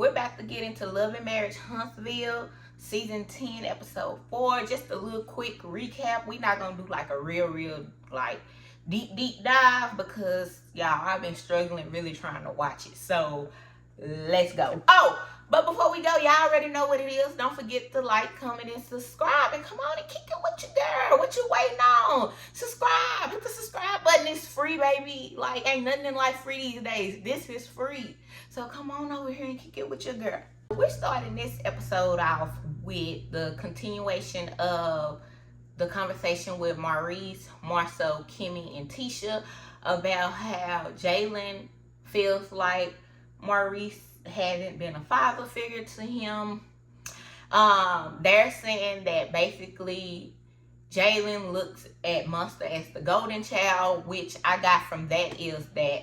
We're about to get into Love and Marriage Huntsville, season 10, episode 4. Just a little quick recap. We're not going to do like a real, like, deep dive because, y'all, I've been struggling really trying to watch it. So, let's go. Oh, but before we go, y'all already know what it is. Don't forget to like, comment, and subscribe. And come on and kick it with your girl. What you waiting on? Subscribe. Hit the subscribe button. It's free, baby. Like, ain't nothing in life free these days. This is free. So come on over here and kick it with your girl. We're starting this episode off with the continuation of the conversation with Maurice, Marceau, Kimmi, and Tisha about how Jalen feels like Maurice hasn't been a father figure to him. They're saying that basically Jalen looks at Monster as the golden child, which I got from that is that,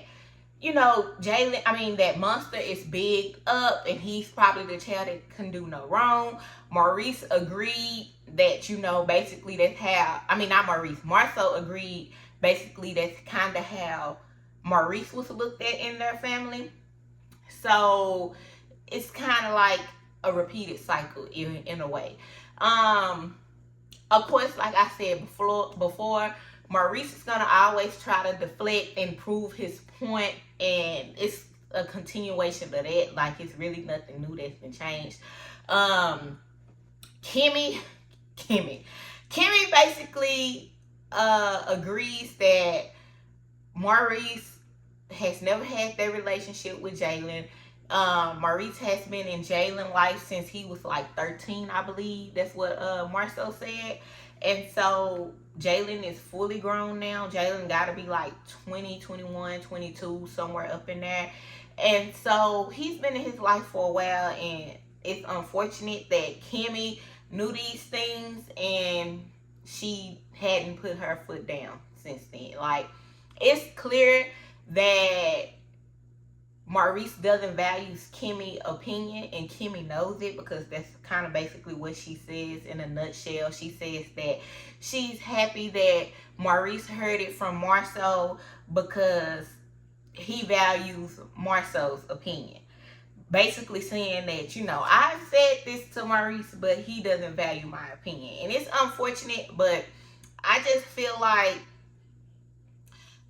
you know, that Monster is big up and he's probably the child that can do no wrong. Maurice agreed that, you know, basically that's how, Marceau agreed basically that's kind of how Maurice was looked at in their family. So it's kind of like a repeated cycle in a way. Of course, like I said before, Maurice is going to always try to deflect and prove his point, and it's a continuation of that. Like, it's really nothing new that's been changed. Kimmi basically agrees that Maurice has never had that relationship with Jalen. Maurice has been in Jalen's life since he was like 13, I believe. That's what Marceau said. And so Jalen is fully grown now. Jalen got to be like 20, 21, 22, somewhere up in there. And so he's been in his life for a while, and it's unfortunate that Kimmi knew these things and she hadn't put her foot down since then. Like, it's clear that Maurice doesn't value Kimmi's opinion, and Kimmi knows it because that's kind of basically what she says in a nutshell. She says that she's happy that Maurice heard it from Marceau because he values Marceau's opinion. Basically saying that, you know, I've said this to Maurice, but he doesn't value my opinion. And it's unfortunate, but I just feel like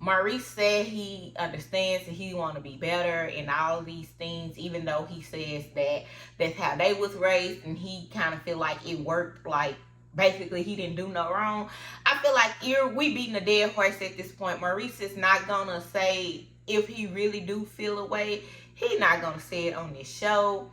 Maurice said he understands that he want to be better and all of these things, even though he says that that's how they was raised and he kind of feel like it worked, like basically he didn't do no wrong. I feel like we beating a dead horse at this point. Maurice is not going to say if he really do feel a way. He's not going to say it on this show.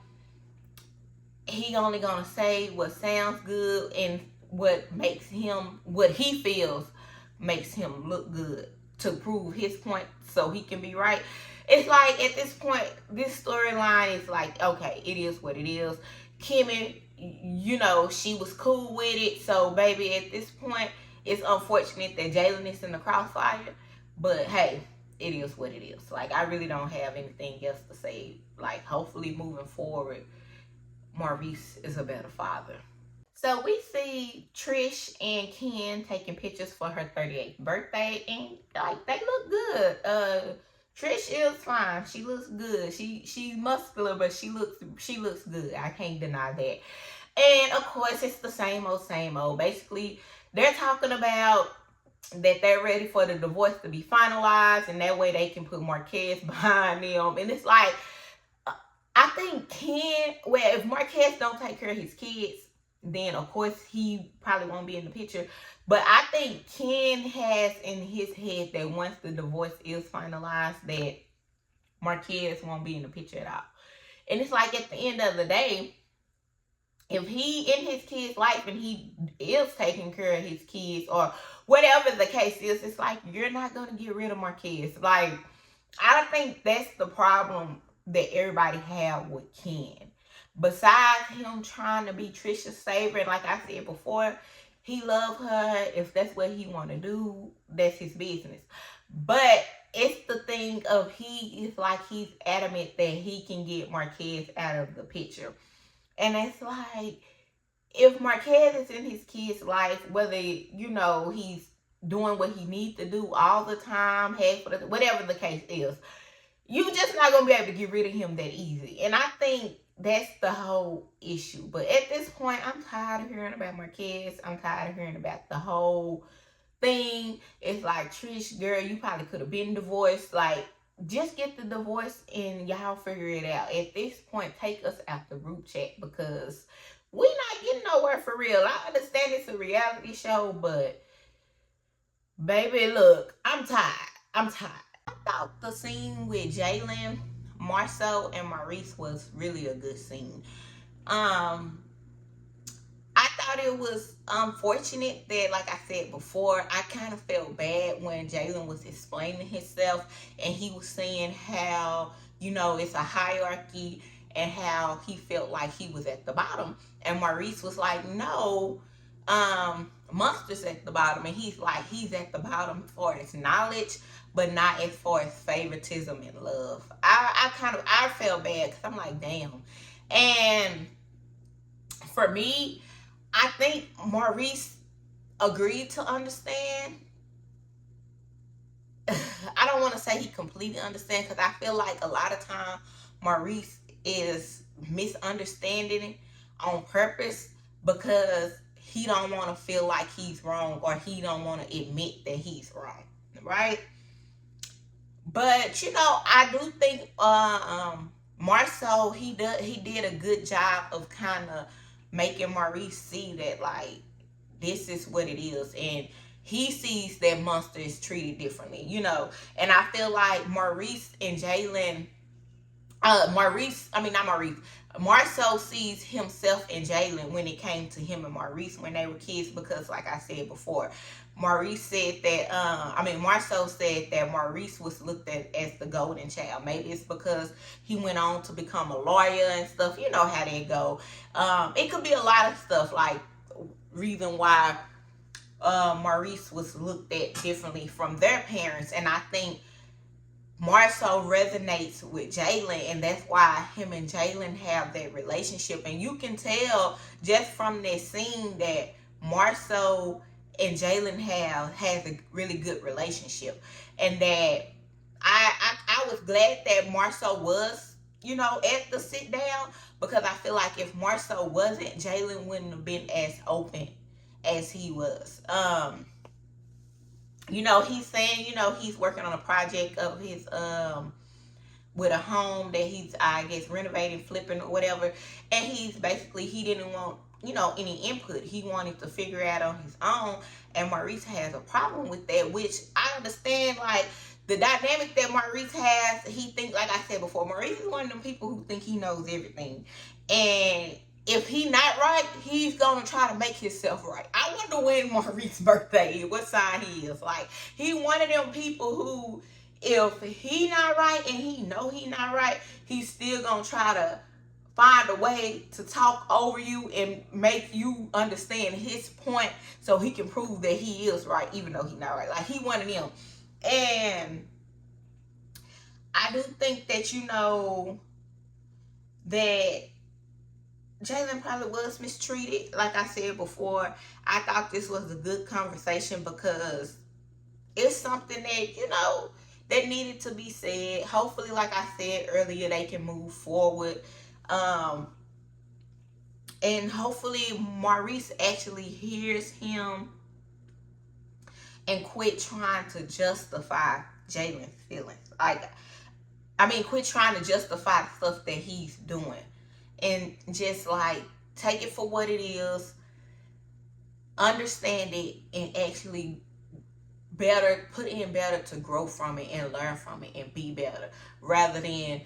He only going to say what sounds good and what he feels makes him look good, to prove his point so he can be right. It's like at this point, this storyline is like, okay, it is what it is. Kimmi, you know, she was cool with it. So, baby, at this point, it's unfortunate that Jalen is in the crossfire. But, hey, it is what it is. Like, I really don't have anything else to say. Like, hopefully moving forward, Maurice is a better father. So we see Trish and Ken taking pictures for her 38th birthday, and like they look good. Trish is fine. She looks good. She's muscular, but she looks good. I can't deny that. And of course, it's the same old. Basically, they're talking about that they're ready for the divorce to be finalized, and that way they can put Marquez behind them. And it's like, I think if Marquez don't take care of his kids, then of course he probably won't be in the picture. But I think Ken has in his head that once the divorce is finalized, that Marquez won't be in the picture at all. And it's like, at the end of the day, if he in his kid's life and he is taking care of his kids or whatever the case is, it's like, you're not going to get rid of Marquez. Like, I think that's the problem that everybody have with Ken. Besides him trying to be Tricia's favorite, like I said before, he loves her. If that's what he want to do, that's his business. But it's the thing of he's adamant that he can get Marquez out of the picture. And it's like, if Marquez is in his kid's life, whether, you know, he's doing what he needs to do all the time, whatever the case is, you just not going to be able to get rid of him that easy. And I think that's the whole issue. But at this point, I'm tired of hearing about my kids. I'm tired of hearing about the whole thing. It's like, Trish, girl, you probably could have been divorced. Like, just get the divorce and y'all figure it out. At this point, take us out the group chat because we not getting nowhere for real. I understand it's a reality show, but baby, look, I'm tired. I'm tired. I thought the scene with Jalen, Marcel, and Maurice was really a good scene. Um, I thought it was unfortunate that, like I said before, I kind of felt bad when Jalen was explaining himself and he was saying how, you know, it's a hierarchy and how he felt like he was at the bottom. And Maurice was like, no, Monster's at the bottom. And he's like, he's at the bottom as far as knowledge, but not as far as favoritism and love. I felt bad because I'm like, damn. And for me, I think Maurice agreed to understand. I don't want to say he completely understands because I feel like a lot of time Maurice is misunderstanding on purpose because he don't want to feel like he's wrong or he don't want to admit that he's wrong, right? But you know, I do think Marcel, he did a good job of kind of making Maurice see that, like, this is what it is, and he sees that Monster is treated differently, you know. And I feel like Maurice and Jalen, Marcel sees himself in Jalen when it came to him and Maurice when they were kids, because like I said before, Maurice said that, Marcel said that Maurice was looked at as the golden child. Maybe it's because he went on to become a lawyer and stuff. You know how they go. It could be a lot of stuff, like reason why Maurice was looked at differently from their parents. And I think Marcel resonates with Jalen, and that's why him and Jalen have that relationship. And you can tell just from that scene that Marcel and Jalen has a really good relationship, and that I was glad that Marcel was, you know, at the sit down, because I feel like if Marcel wasn't, Jalen wouldn't have been as open as he was. You know, he's saying, you know, he's working on a project of his with a home that he's, I guess, renovating, flipping, or whatever. And he didn't want, you know, any input. He wanted to figure it out on his own. And Maurice has a problem with that, which I understand. Like, the dynamic that Maurice has, he thinks, like I said before, Maurice is one of them people who think he knows everything. And if he not right, he's gonna try to make himself right. I wonder when Maurice's birthday is, what sign he is. Like, he one of them people who, if he not right and he know he not right, he's still gonna try to find a way to talk over you and make you understand his point so he can prove that he is right, even though he not right. Like, he one of them. And I do think that, you know, that Jalen probably was mistreated. Like I said before, I thought this was a good conversation because it's something that, you know, that needed to be said. Hopefully, like I said earlier, they can move forward. And hopefully Maurice actually hears him and quit trying to justify Jalen's feelings. Quit trying to justify the stuff that he's doing. And just, like, take it for what it is, understand it, and actually put in better to grow from it and learn from it and be better, rather than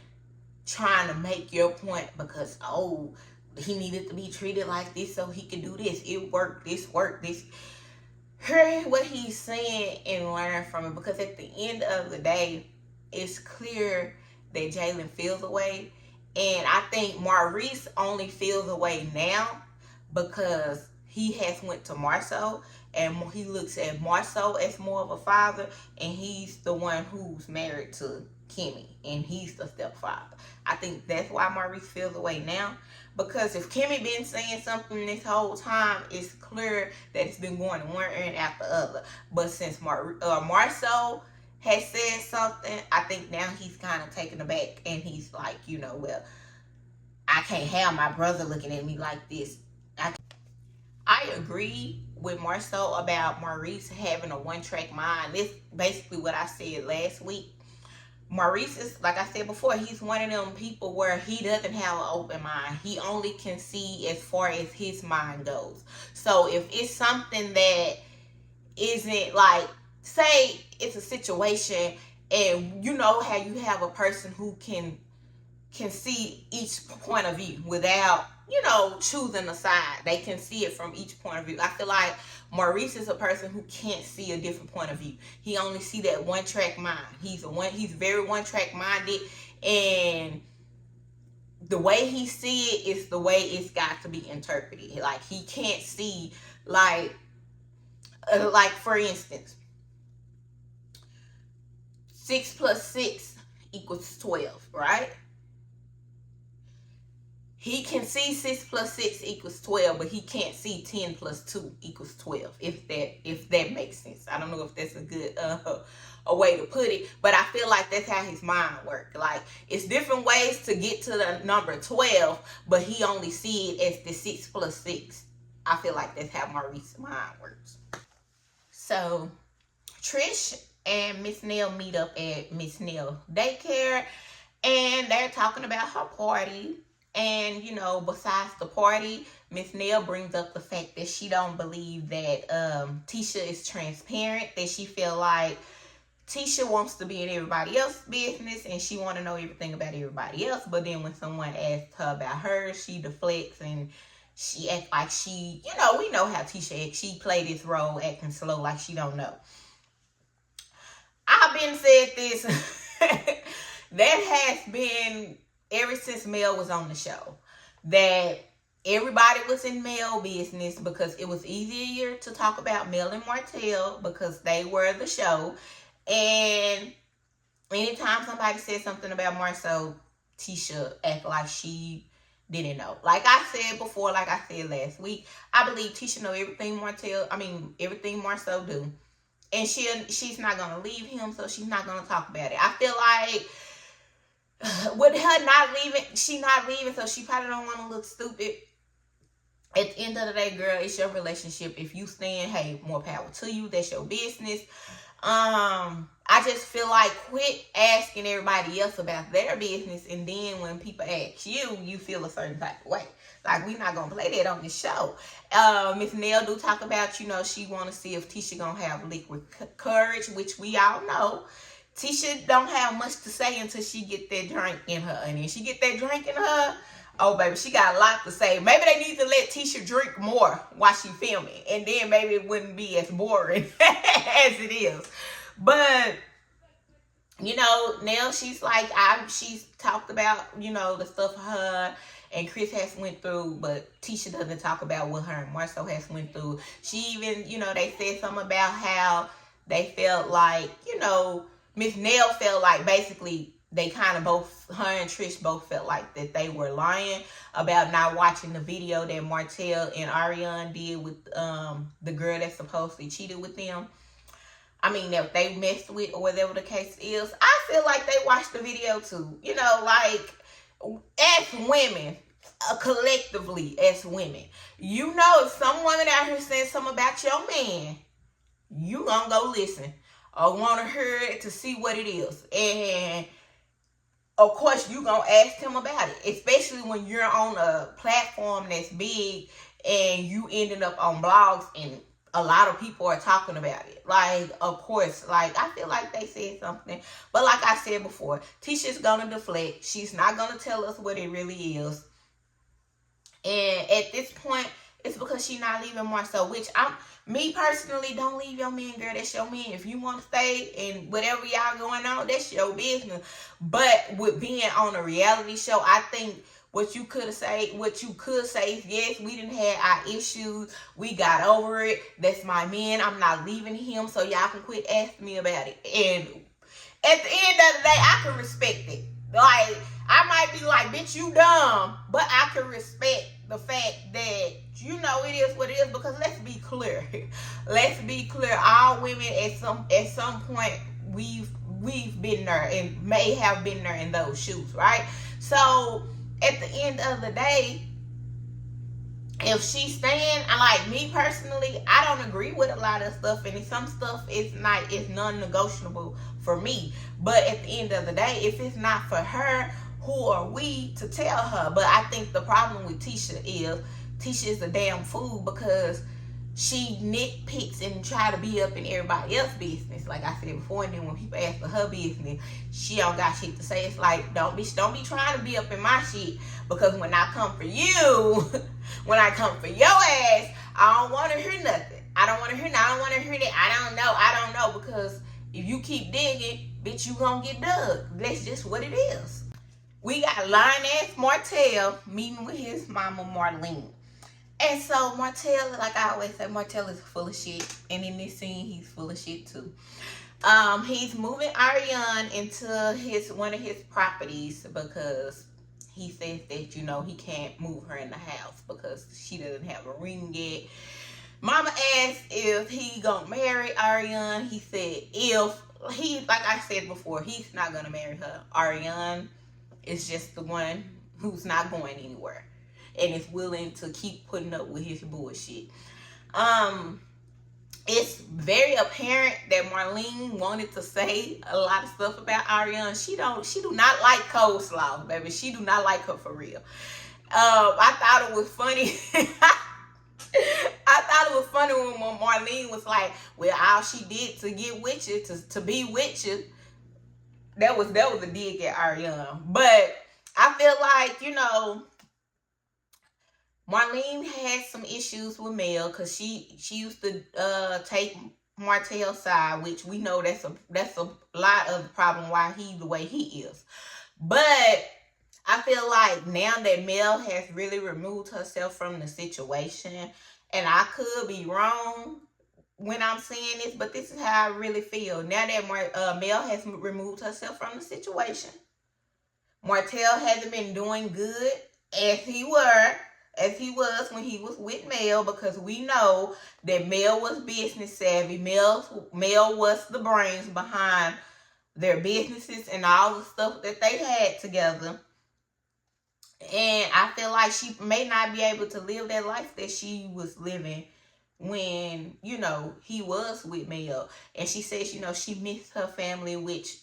trying to make your point because, oh, he needed to be treated like this so he could do this. It worked, this. Hear what he's saying and learn from it, because at the end of the day, it's clear that Jalen feels away. And I think Maurice only feels away now because he has went to Marcel, and he looks at Marcel as more of a father, and he's the one who's married to Kimmi, and he's the stepfather. I think that's why Maurice feels away now, because if Kimmi been saying something this whole time, it's clear that it's been going one end after the other. But since Marcel has said something, I think now he's kind of taken aback, and he's like, you know, well, I can't have my brother looking at me like this. I agree with Marcel about Maurice having a one-track mind. This basically what I said last week. Maurice is, like I said before, he's one of them people where he doesn't have an open mind. He only can see as far as his mind goes. So if it's something that isn't like, say it's a situation and you know how you have a person who can see each point of view without, you know, choosing a side. They can see it from each point of view. I feel like Maurice is a person who can't see a different point of view. He only see that one track mind. He's very one track minded, and the way he see it is the way it's got to be interpreted. Like he can't see like for instance, 6 plus 6 equals 12, right? He can see 6 plus 6 equals 12, but he can't see 10 plus 2 equals 12, if that makes sense. I don't know if that's a good a way to put it, but I feel like that's how his mind works. Like, it's different ways to get to the number 12, but he only see it as the 6 plus 6. I feel like that's how Maurice's mind works. So, Trish and Miss Nell meet up at Miss Nell daycare, and they're talking about her party. And, you know, besides the party, Miss Nell brings up the fact that she don't believe that Tisha is transparent, that she feel like Tisha wants to be in everybody else's business and she want to know everything about everybody else. But then when someone asks her about her, she deflects and she act like she, you know, we know how Tisha acts. She play this role acting slow like she don't know. I've been said this. That has been ever since Mel was on the show, that everybody was in Mel business because it was easier to talk about Mel and Martell because they were the show. And anytime somebody said something about Marcel, Tisha act like she didn't know. Like I said before, like I said last week, I believe Tisha know everything everything Marcel do. And she's not going to leave him, so she's not going to talk about it. I feel like with her not leaving, she not leaving, so she probably don't want to look stupid. At the end of the day, girl, it's your relationship. If you stand, hey, more power to you. That's your business. I just feel like quit asking everybody else about their business, and then when people ask you, you feel a certain type of way. Like, we not gonna play that on this show. Miss Nell do talk about, you know, she want to see if Tisha gonna have liquid courage, which we all know. Tisha don't have much to say until she get that drink in her. And if she get that drink in her, oh, baby, she got a lot to say. Maybe they need to let Tisha drink more while she filming. And then maybe it wouldn't be as boring as it is. But, you know, Nell, she's like, she's talked about, you know, the stuff her and Chris has went through, but Tisha doesn't talk about what her and Marcel has went through. She even, you know, they said something about how they felt like, you know, Miss Nell felt like basically they kind of both, her and Trish both felt like that they were lying about not watching the video that Martell and Ariane did with the girl that supposedly cheated with them. I mean, that they messed with or whatever the case is. I feel like they watched the video too. You know, like, as women, collectively as women, you know, if some woman out here saying something about your man, you gonna go listen. I want to hear it to see what it is. And, of course, you going to ask him about it. Especially when you're on a platform that's big and you ended up on blogs and a lot of people are talking about it. Like, of course, like, I feel like they said something. But like I said before, Tisha's going to deflect. She's not going to tell us what it really is. And at this point, it's because she's not leaving Marcel, which me personally, don't leave your man, girl. That's your man. If you want to stay and whatever y'all going on, that's your business. But with being on a reality show, I think what you could say is, yes, we didn't have our issues. We got over it. That's my man. I'm not leaving him, so y'all can quit asking me about it. And at the end of the day, I can respect it. Like, I might be like, bitch, you dumb, but I can respect the fact that, you know, it is what it is, because let's be clear. Let's be clear. All women at some point we've been there and may have been there in those shoes, right? So at the end of the day, if she's saying, like me personally, I don't agree with a lot of stuff, and some stuff is non-negotiable for me. But at the end of the day, if it's not for her, who are we to tell her? But I think the problem with Tisha is a damn fool, because she nitpicks and try to be up in everybody else's business, like I said before. And then when people ask for her business, she don't got shit to say. It's like, don't be trying to be up in my shit, because when I come for you, when I come for your ass, I don't want to hear nothing. I don't want to hear that. I don't know, because if you keep digging, bitch, you gonna get dug. That's just what it is. We got lying-ass Martell meeting with his mama Marlene. And so Martell, like I always say, Martell is full of shit. And in this scene, he's full of shit too. He's moving Ariane into one of his properties, because he says that, you know, he can't move her in the house because she doesn't have a ring yet. Mama asked if he gonna marry Ariane. He said like I said before, he's not gonna marry her. Ariane is just the one who's not going anywhere and is willing to keep putting up with his bullshit. It's very apparent that Marlene wanted to say a lot of stuff about Ariane. She do not like coleslaw, baby. She do not like her for real. I thought it was funny. I thought it was funny when Marlene was like, well, all she did to get with you, to be with you, that was a dig at Ariane. But I feel like, you know, Marlene had some issues with Mel, because she used to take Martell's side, which we know that's a lot of the problem why he the way he is. But I feel like now that Mel has really removed herself from the situation, and I could be wrong when I'm saying this, but this is how I really feel. Now that Mel has removed herself from the situation, Martell hasn't been doing good as he was when he was with Mel, because we know that Mel was business savvy. Mel was the brains behind their businesses and all the stuff that they had together. And I feel like she may not be able to live that life that she was living when, you know, he was with Mel. And she says, you know, she missed her family, which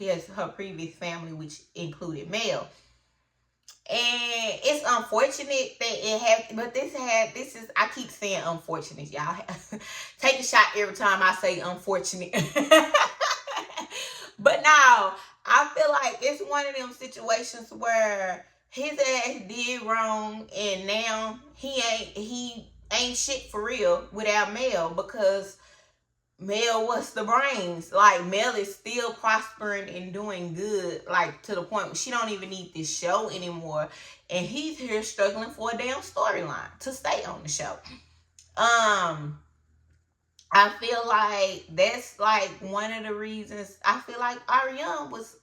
is her previous family, which included Mel. And it's unfortunate that it had, but this is, I keep saying unfortunate, y'all. Take a shot every time I say unfortunate. But now, I feel like it's one of them situations where his ass did wrong, and now he ain't shit for real without Mel, because Mel was the brains. Like, Mel is still prospering and doing good, like to the point where she don't even need this show anymore, and he's here struggling for a damn storyline to stay on the show. I feel like that's like one of the reasons I feel like Ariane was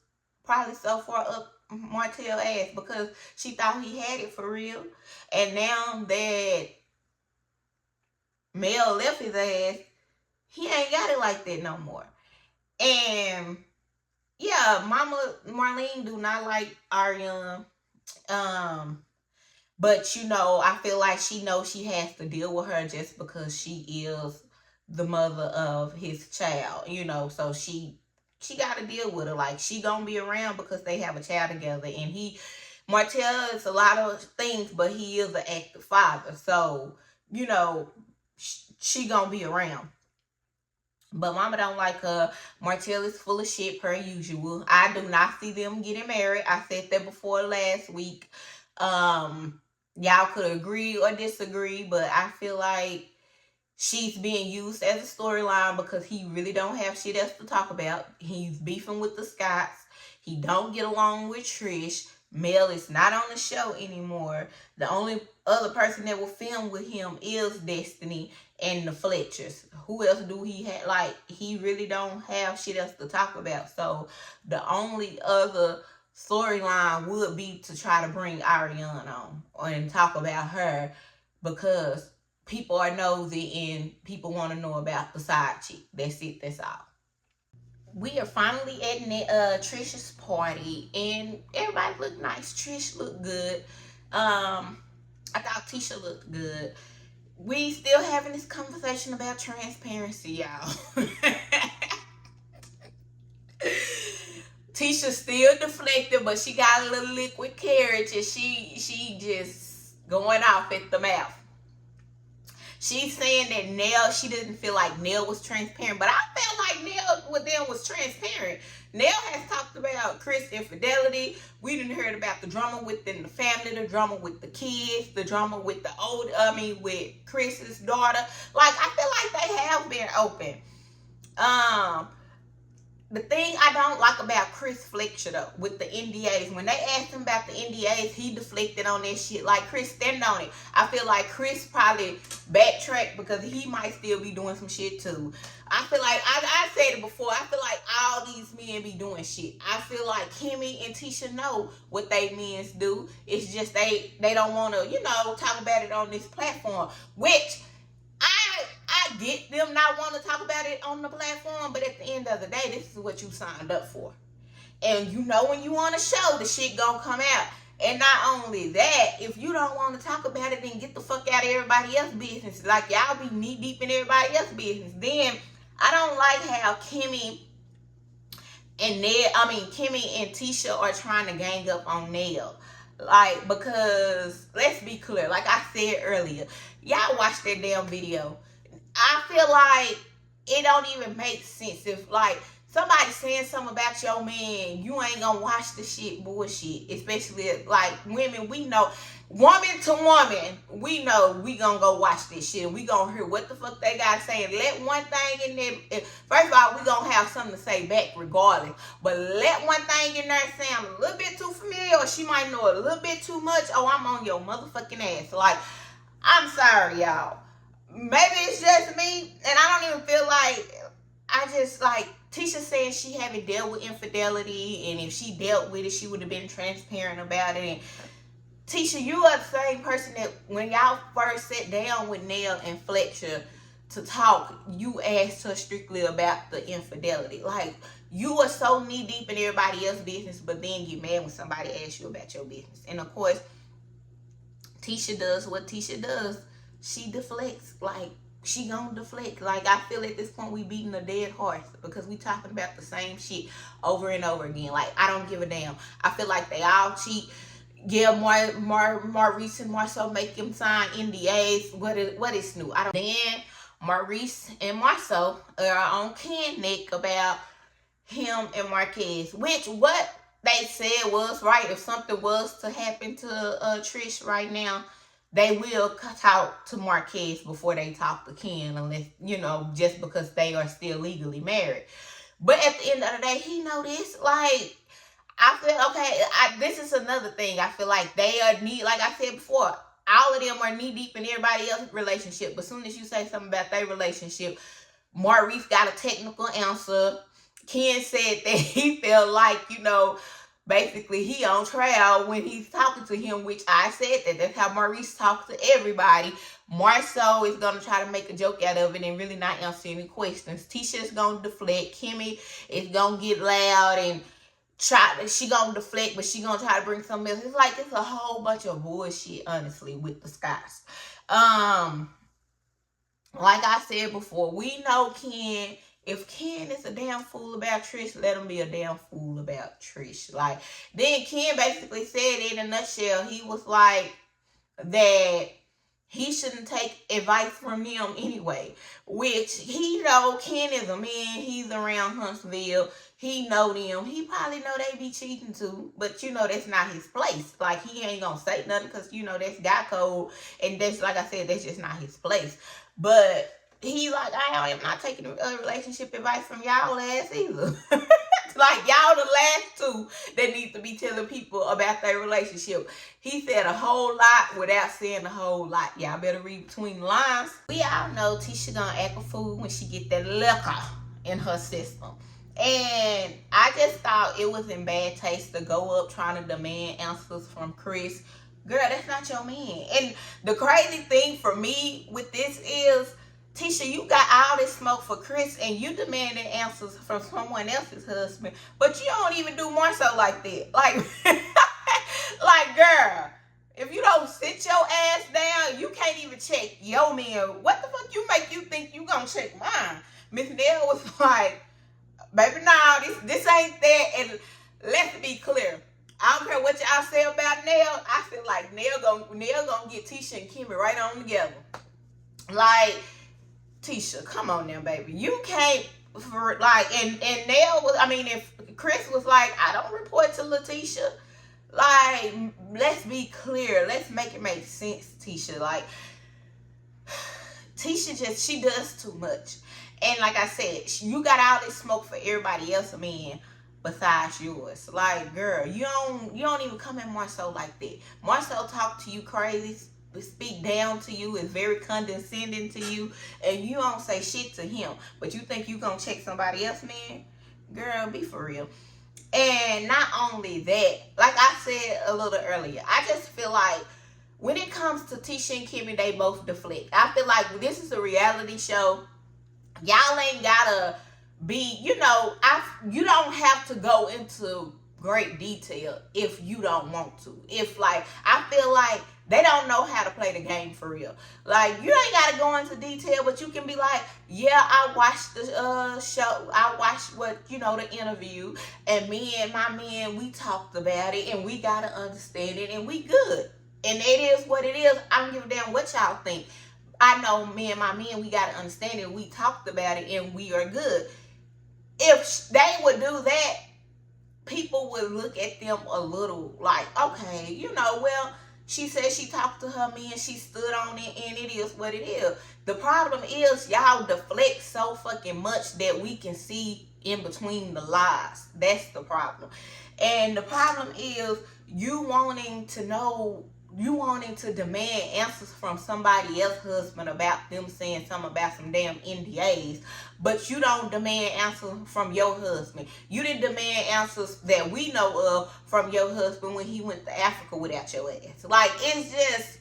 probably so far up Martell's ass, because she thought he had it for real, and now that Mel left his ass, he ain't got it like that no more. And yeah, Mama Marlene do not like Ariane. But you know, I feel like she knows she has to deal with her just because she is the mother of his child, you know, so she got to deal with her. Like, she gonna be around because they have a child together, and Martell is a lot of things, but he is an active father, so, you know, she gonna be around. But Mama don't like her. Martell is full of shit per usual. I do not see them getting married. I said that before last week. Y'all could agree or disagree, but I feel like she's being used as a storyline because he really don't have shit else to talk about. He's beefing with the Scotts. He don't get along with Trish. Mel is not on the show anymore. The only other person that will film with him is Destiny and the Fletchers. Who else do he have? Like, he really don't have shit else to talk about. So the only other storyline would be to try to bring Ariane on and talk about her, because people are nosy and people want to know about the side chick. That's it. That's all. we are finally at Tricia's party, and everybody looked nice. Trish looked good. I thought Tisha looked good. We still having this conversation about transparency, y'all. Tisha still deflected, but she got a little liquid courage, and she just going off at the mouth. She's saying that Nell, she didn't feel like Nell was transparent, but I felt like Nell with them was transparent. Nell has talked about Chris infidelity. We didn't heard about the drama within the family, the drama with the kids, the drama with with Chris's daughter. Like, I feel like they have been open. The thing I don't like about Chris Fletcher, though, with the NDAs, when they asked him about the NDAs, he deflected on that shit. Like, Chris, stand on it. I feel like Chris probably backtracked because he might still be doing some shit, too. I feel like, I said it before, I feel like all these men be doing shit. I feel like Kimmi and Tisha know what they men's do. It's just they don't want to, talk about it on this platform, which I get them not wanting to talk about it on the platform, but at the end of the day, this is what you signed up for. And when you on a show, the shit gonna come out. And not only that, if you don't want to talk about it, then get the fuck out of everybody else's business. Like, y'all be knee deep in everybody else's business. Then I don't like how Kimmi and Tisha are trying to gang up on Nell. Like, because let's be clear, like I said earlier, y'all watch that damn video. I feel like it don't even make sense if, like, somebody saying something about your man, you ain't gonna watch the shit bullshit. Especially, like, women, we know, woman to woman, we know we gonna go watch this shit. We gonna hear what the fuck they gotta say. And let one thing in there, first of all, we gonna have something to say back regardless. But let one thing in there sound a little bit too familiar, or she might know it a little bit too much. Oh, I'm on your motherfucking ass. Like, I'm sorry, y'all. Maybe it's just me, and I don't even feel like, Tisha saying she haven't dealt with infidelity, and if she dealt with it, she would have been transparent about it. And Tisha, you are the same person that when y'all first sat down with Nell and Fletcher to talk, you asked her strictly about the infidelity. Like, you are so knee deep in everybody else's business, but then get mad when somebody asks you about your business. And of course, Tisha does what Tisha does. She deflects. Like, she gonna deflect. Like, I feel at this point we beating a dead horse because we talking about the same shit over and over again. Like, I don't give a damn. I feel like they all cheat. Yeah, Maurice and Marceau make him sign NDAs. What is new? Then Maurice and Marceau are on Ken neck about him and Marquez, which what they said was right. If something was to happen to Trish right now, they will talk to Marquez before they talk to Ken, unless, just because they are still legally married. But at the end of the day, he know this. Like, I feel, this is another thing. I feel like they are like I said before, all of them are knee deep in everybody else's relationship. But as soon as you say something about their relationship, Maurice got a technical answer. Ken said that he felt like, basically he on trial when he's talking to him, which I said that's how Maurice talks to everybody. Marceau is going to try to make a joke out of it and really not answer any questions. Tisha's going to deflect. Kimmi is going to get loud and she going to deflect, but she going to try to bring something else. It's like, it's a whole bunch of bullshit, honestly, with the Scots. Like I said before, we know Ken. If Ken is a damn fool about Trish, let him be a damn fool about Trish. Like, then Ken basically said in a nutshell, he was like that he shouldn't take advice from him anyway. Which he know Ken is a man. He's around Huntsville. He know them. He probably know they be cheating too. But that's not his place. Like, he ain't gonna say nothing because that's guy code. And that's, like I said, that's just not his place. But he like, I am not taking relationship advice from y'all ass either. Like, y'all the last two that need to be telling people about their relationship. He said a whole lot without saying a whole lot. Y'all better read between the lines. We all know Tisha gonna act a fool when she get that liquor in her system. And I just thought it was in bad taste to go up trying to demand answers from Chris. Girl, that's not your man. And the crazy thing for me with this is, Tisha, you got all this smoke for Chris and you demanding answers from someone else's husband, but you don't even do more so like that. Like, like, girl, if you don't sit your ass down, you can't even check your man. What the fuck you make you think you gonna check mine? Miss Nell was like, baby, nah, this ain't that. And let's be clear. I don't care what y'all say about Nell. I feel like Nell gonna get Tisha and Kimmi right on together. Like, Tisha, come on now, baby. You can't, and Nell was, if Chris was like, I don't report to Letitia, like, let's be clear. Let's make it make sense, Tisha. Like, Tisha she does too much. And like I said, you got all this smoke for everybody else, man, besides yours. Like, girl, you don't even come in Marcel like that. Marcel talk to you crazy, speak down to you, is very condescending to you, and you don't say shit to him. But you think you gonna check somebody else, man? Girl, be for real. And not only that, like I said a little earlier, I just feel like when it comes to Tisha and Kimmi, they both deflect. I feel like this is a reality show. Y'all ain't gotta be, you don't have to go into great detail if you don't want to. If, like, I feel like they don't know how to play the game for real. Like, you ain't gotta go into detail, but you can be like, yeah, I watched the show, I watched the interview, and me and my man, we talked about it, and we gotta understand it, and we good. And it is what it is. I don't give a damn what y'all think. I know me and my man, we gotta understand it. We talked about it, and we are good. If they would do that, people would look at them a little like, okay, well, she said she talked to her man, she stood on it, and it is what it is. The problem is y'all deflect so fucking much that we can see in between the lies. That's the problem. And the problem is you wanting to demand answers from somebody else's husband about them saying something about some damn NDAs, but you don't demand answers from your husband. You didn't demand answers that we know of from your husband when he went to Africa without your ass. Like, it's just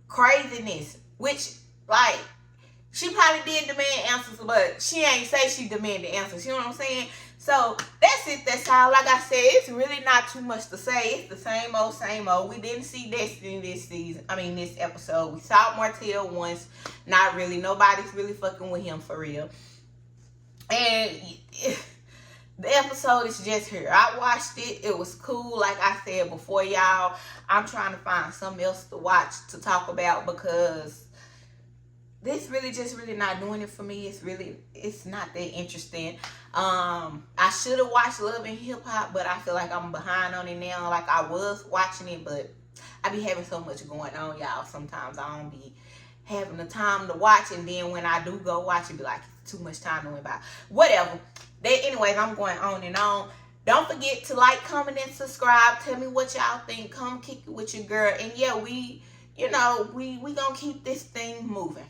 craziness, which, like, she probably did demand answers, but she ain't say she demanded answers. You know what I'm saying? So that's it. That's all. Like I said, it's really not too much to say. It's the same old, same old. We didn't see Destiny this episode. We saw Martell once. Not really. Nobody's really fucking with him for real. And the episode is just here. I watched it. It was cool. Like I said before, y'all, I'm trying to find something else to watch to talk about because this really not doing it for me. It's not that interesting. I should have watched Love and Hip Hop, but I feel like I'm behind on it now. Like, I was watching it, but I be having so much going on, y'all. Sometimes I don't be having the time to watch, and then when I do go watch it, be like, it's too much time to went by. Whatever. Anyways, I'm going on and on. Don't forget to like, comment, and subscribe. Tell me what y'all think. Come kick it with your girl. And yeah, we gonna keep this thing moving.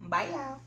Bye, y'all.